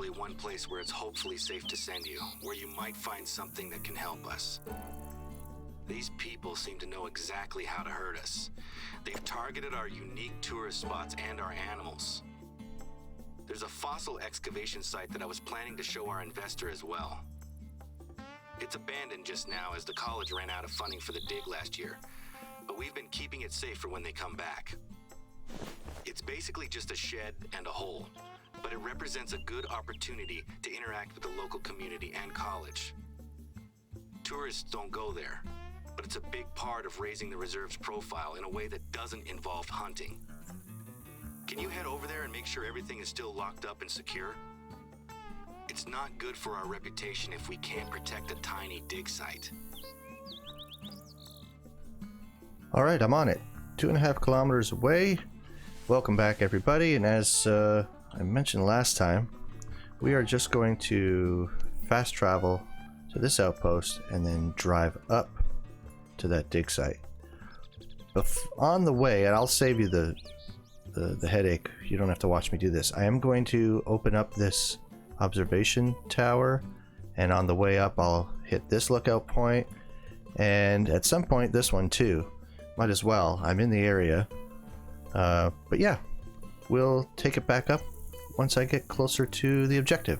actually one place where it's hopefully safe to send you, where you might find something that can help us. These people seem to know exactly how to hurt us. They've targeted our unique tourist spots and our animals. There's a fossil excavation site that I was planning to show our investor as well. It's abandoned just now as the college ran out of funding for the dig last year, but we've been keeping it safe for when they come back. It's basically just a shed and a hole, but it represents a good opportunity to interact with the local community and college. Tourists don't go there, but it's a big part of raising the reserve's profile in a way that doesn't involve hunting. Can you head over there and make sure everything is still locked up and secure? It's not good for our reputation if we can't protect a tiny dig site. Alright, I'm on it. 2.5 kilometers away. Welcome back, everybody, and as I mentioned last time, we are just going to fast travel to this outpost and then drive up to that dig site. On the way, and I'll save you the headache, you don't have to watch me do this, I am going to open up this observation tower, and on the way up I'll hit this lookout point, and at some point this one too. Might as well, I'm in the area. But yeah, we'll take it back up once I get closer to the objective.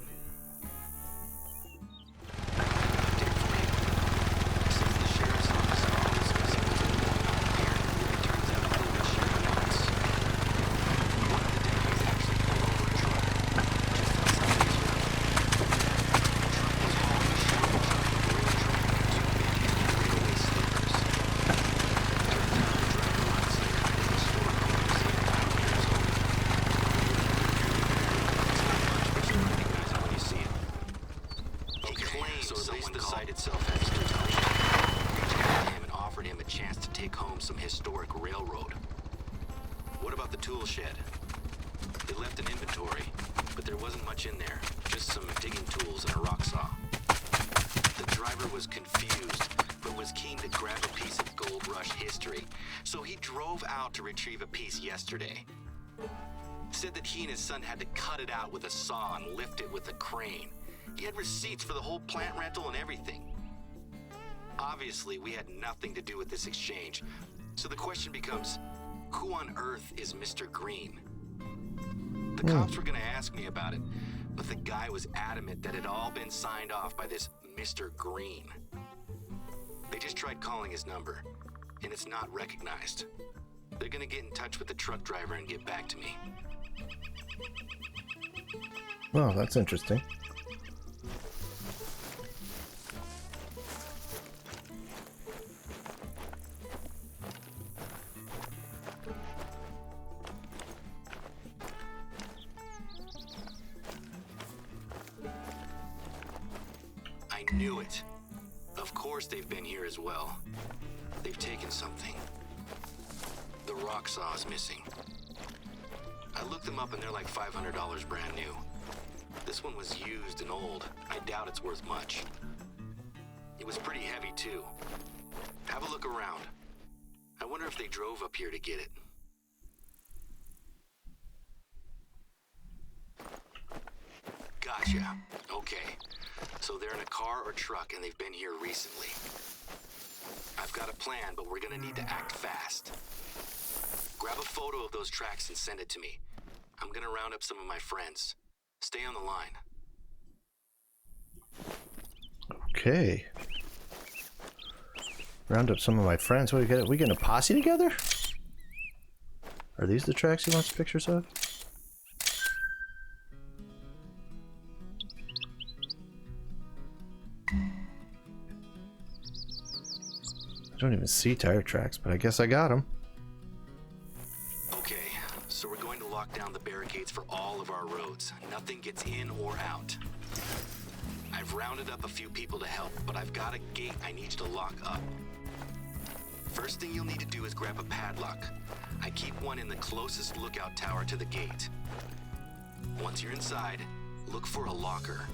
Yesterday. Said that he and his son had to cut it out with a saw and lift it with a crane. He had receipts for the whole plant rental and everything. Obviously, we had nothing to do with this exchange, so the question becomes, who on earth is Mr. Green? The cops were gonna ask me about it, but the guy was adamant that it had all been signed off by this Mr. Green. They just tried calling his number, and it's not recognized. They're gonna get in touch with the truck driver and get back to me. Oh, that's interesting. I knew it. Of course they've been here as well. They've taken something. The rock saw is missing. I looked them up and they're like $500 brand new. This one was used and old. I doubt it's worth much. It was pretty heavy too. Have a look around. I wonder if they drove up here to get it. Gotcha. Okay. So they're in a car or truck and they've been here recently. I've got a plan, but we're gonna need to act fast. Grab a photo of those tracks and send it to me. I'm gonna round up some of my friends. Stay on the line. Okay. Round up some of my friends. What, we getting a posse together? Are these the tracks he wants pictures of? I don't even see tire tracks, but I guess I got them. Okay, so we're going to lock down the barricades for all of our roads. Nothing gets in or out. I've rounded up a few people to help, but I've got a gate I need you to lock up. First thing you'll need to do is grab a padlock. I keep one in the closest lookout tower to the gate. Once you're inside, look for a locker.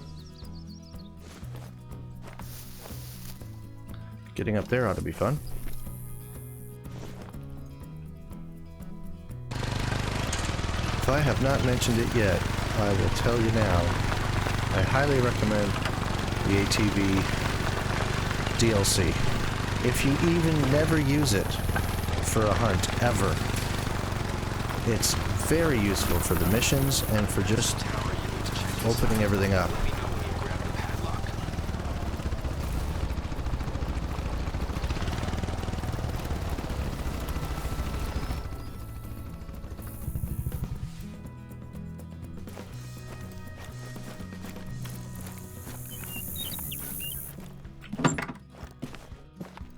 Getting up there ought to be fun. If I have not mentioned it yet, I will tell you now. I highly recommend the ATV DLC. If you even never use it for a hunt, ever, it's very useful for the missions and for just opening everything up.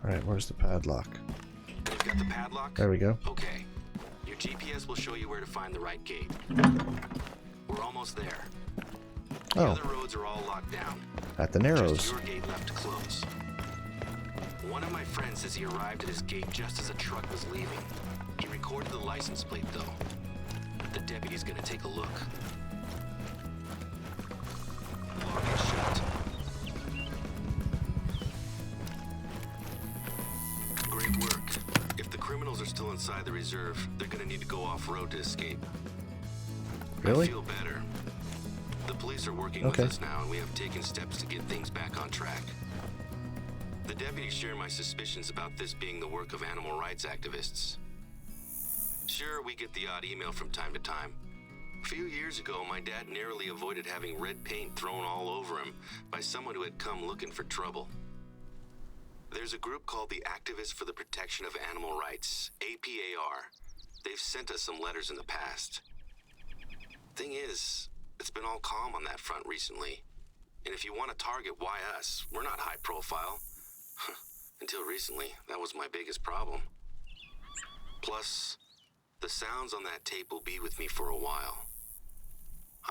Alright, where's the padlock? You've got the padlock? There we go. Okay. Your GPS will show you where to find the right gate. We're almost there. The other roads are all locked down. At the Narrows. Just your gate left to close. One of my friends says he arrived at his gate just as a truck was leaving. He recorded the license plate, though. The deputy's gonna take a look. Lock it shut. Great work. If the criminals are still inside the reserve, they're gonna need to go off-road to escape. Really? I feel better. The police are working with us now, and we have taken steps to get things back on track. The deputies share my suspicions about this being the work of animal rights activists. Sure, we get the odd email from time to time. A few years ago, my dad narrowly avoided having red paint thrown all over him by someone who had come looking for trouble. There's a group called the Activists for the Protection of Animal Rights, APAR. They've sent us some letters in the past. Thing is, it's been all calm on that front recently. And if you want to target why us, we're not high profile. Until recently, that was my biggest problem. Plus, the sounds on that tape will be with me for a while.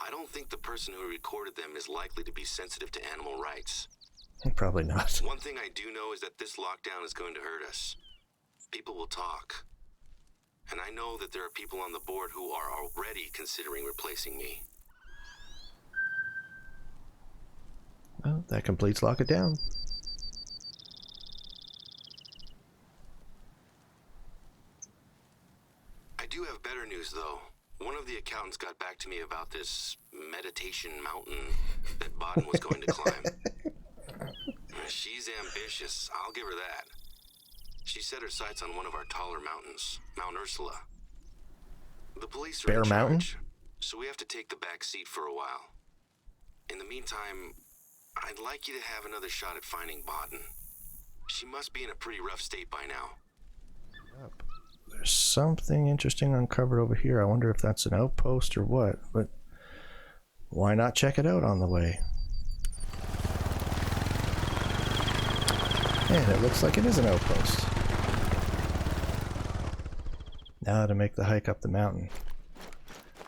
I don't think the person who recorded them is likely to be sensitive to animal rights. Probably not. One thing I do know is that this lockdown is going to hurt us. People will talk. And I know that there are people on the board who are already considering replacing me. Well, that completes Lock It Down. I do have better news, though. One of the accountants got back to me about this meditation mountain that Baden was going to climb. She's ambitious, I'll give her that. She set her sights on one of our taller mountains, Mount Ursula. The police are Bear in Mountain? charge, so we have to take the back seat for a while. In the meantime, I'd like you to have another shot at finding Baden. She must be in a pretty rough state by now. There's something interesting uncovered over here. I wonder if that's an outpost or what, but why not check it out on the way? And it looks like it is an outpost. Now to make the hike up the mountain.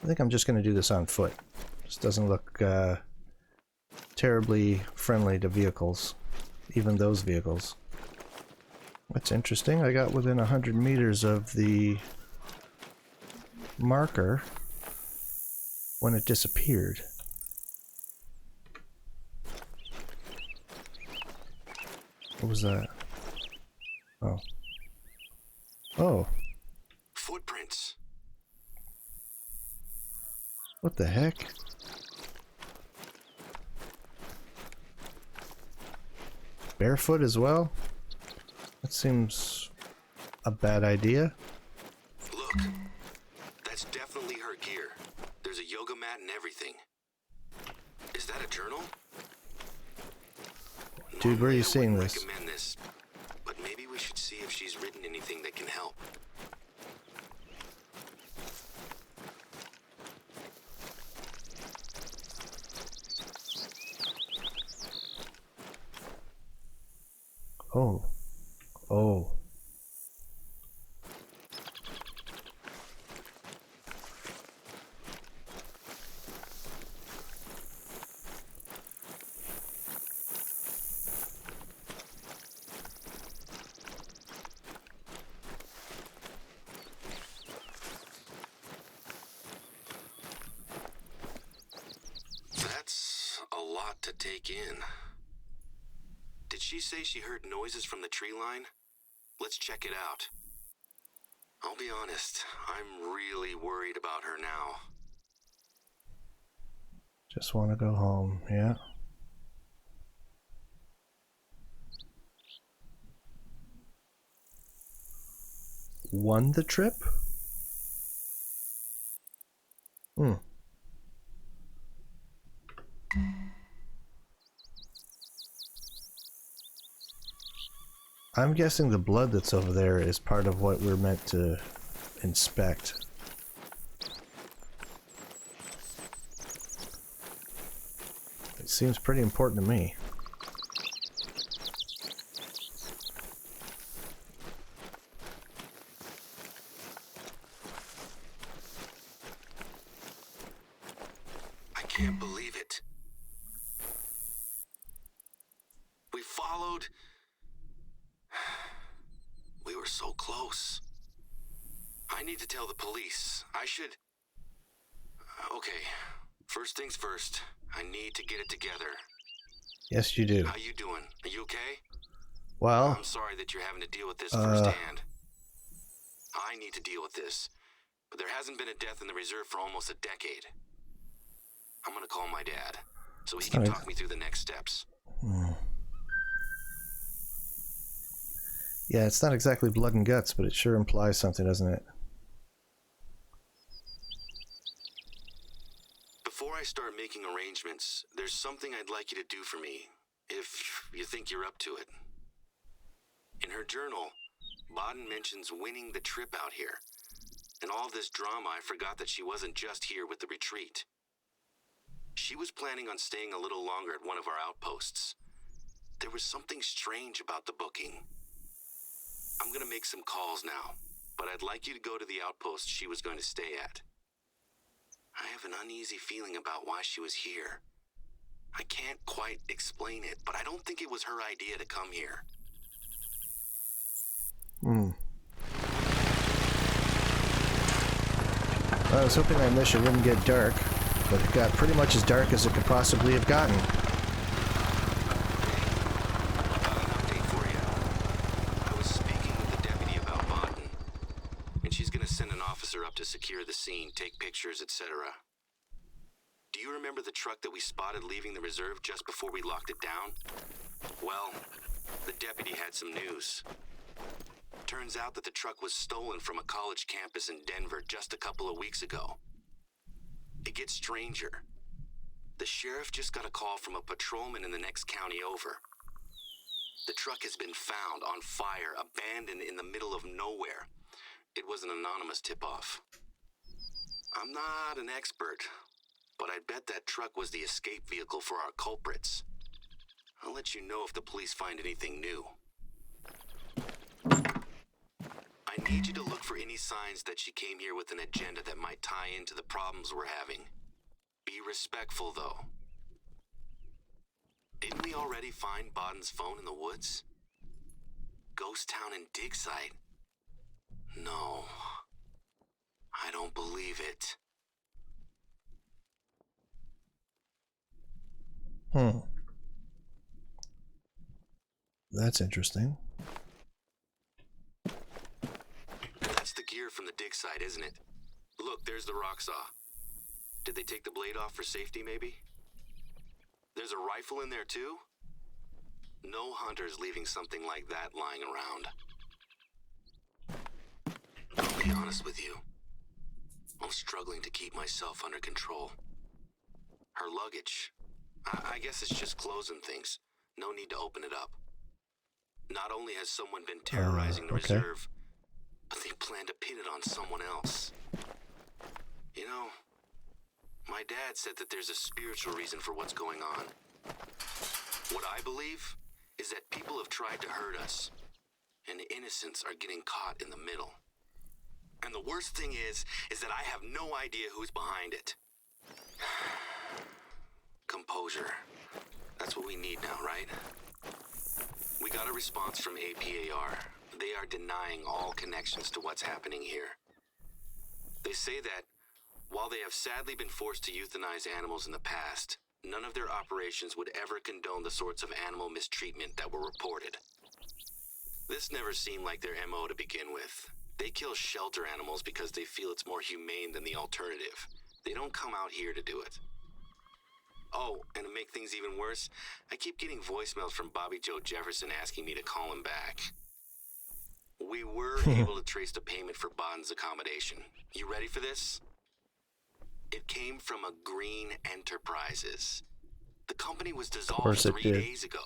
I think I'm just going to do this on foot. This doesn't look terribly friendly to vehicles, even those vehicles. What's interesting, I got within 100 meters of the marker when it disappeared. What was that? Oh. Oh. Footprints. What the heck? Barefoot as well? That seems a bad idea. Look, that's definitely her gear. There's a yoga mat and everything. Is that a journal? Dude, where are you Normally, I seeing wouldn't this? recommend this, but maybe we should see if she's written anything that can help. Oh. Oh. That's a lot to take in. Did she say she heard noises from the tree line? Let's check it out. I'll be honest, I'm really worried about her now. Just want to go home, yeah. Won the trip? Hmm. I'm guessing the blood that's over there is part of what we're meant to inspect. It seems pretty important to me. I can't believe it. We followed. We were so close. I need to tell the police. I should... Okay, first things first. I need to get it together. Yes, you do. How you doing? Are you okay? Well, I'm sorry that you're having to deal with this firsthand. I need to deal with this, but there hasn't been a death in the reserve for almost a decade. I'm gonna call my dad, so he can talk me through the next steps. Yeah, it's not exactly blood and guts, but it sure implies something, doesn't it? Before I start making arrangements, there's something I'd like you to do for me, if you think you're up to it. In her journal, Baden mentions winning the trip out here. In all this drama, I forgot that she wasn't just here with the retreat. She was planning on staying a little longer at one of our outposts. There was something strange about the booking. I'm gonna make some calls now, but I'd like you to go to the outpost she was going to stay at. I have an uneasy feeling about why she was here. I can't quite explain it, but I don't think it was her idea to come here. I was hoping that mission wouldn't get dark, but it got pretty much as dark as it could possibly have gotten. I've got an update for you. I was speaking with the deputy about Baden, and she's gonna send an officer up to secure the scene, take pictures, etc. Do you remember the truck that we spotted leaving the reserve just before we locked it down? Well, the deputy had some news. Turns out that the truck was stolen from a college campus in Denver just a couple of weeks ago. It gets stranger. The sheriff just got a call from a patrolman in the next county over. The truck has been found on fire, abandoned in the middle of nowhere. It was an anonymous tip-off. I'm not an expert, but I bet that truck was the escape vehicle for our culprits. I'll let you know if the police find anything new. I need you to look for any signs that she came here with an agenda that might tie into the problems we're having. Be respectful, though. Didn't we already find Baden's phone in the woods? Ghost town and dig site? No. I don't believe it. That's interesting. That's the gear from the dig site, isn't it? Look, there's the rock saw. Did they take the blade off for safety, maybe? There's a rifle in there, too? No hunter's leaving something like that lying around. I'll be honest with you. I'm struggling to keep myself under control. Her luggage. I guess it's just clothes and things. No need to open it up. Not only has someone been terrorizing the reserve, but they plan to pin it on someone else. You know, my dad said that there's a spiritual reason for what's going on. What I believe is that people have tried to hurt us, and innocents are getting caught in the middle. And the worst thing is that I have no idea who's behind it. Composure. That's what we need now, right? We got a response from APAR. They are denying all connections to what's happening here. They say that, while they have sadly been forced to euthanize animals in the past, none of their operations would ever condone the sorts of animal mistreatment that were reported. This never seemed like their MO to begin with. They kill shelter animals because they feel it's more humane than the alternative. They don't come out here to do it. Oh, and to make things even worse, I keep getting voicemails from Bobby Joe Jefferson asking me to call him back. We were able to trace the payment for Bond's accommodation. You ready for this? It came from a Green Enterprises. The company was dissolved 3 days ago.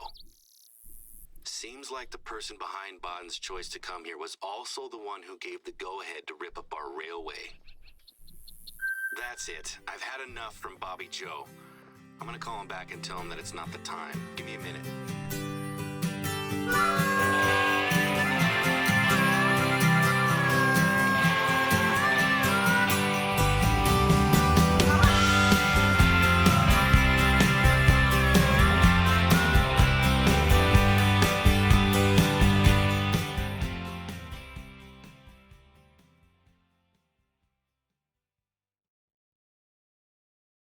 Seems like the person behind Bond's choice to come here was also the one who gave the go-ahead to rip up our railway. That's it. I've had enough from Bobby Joe. I'm gonna call him back and tell him that it's not the time. Give me a minute.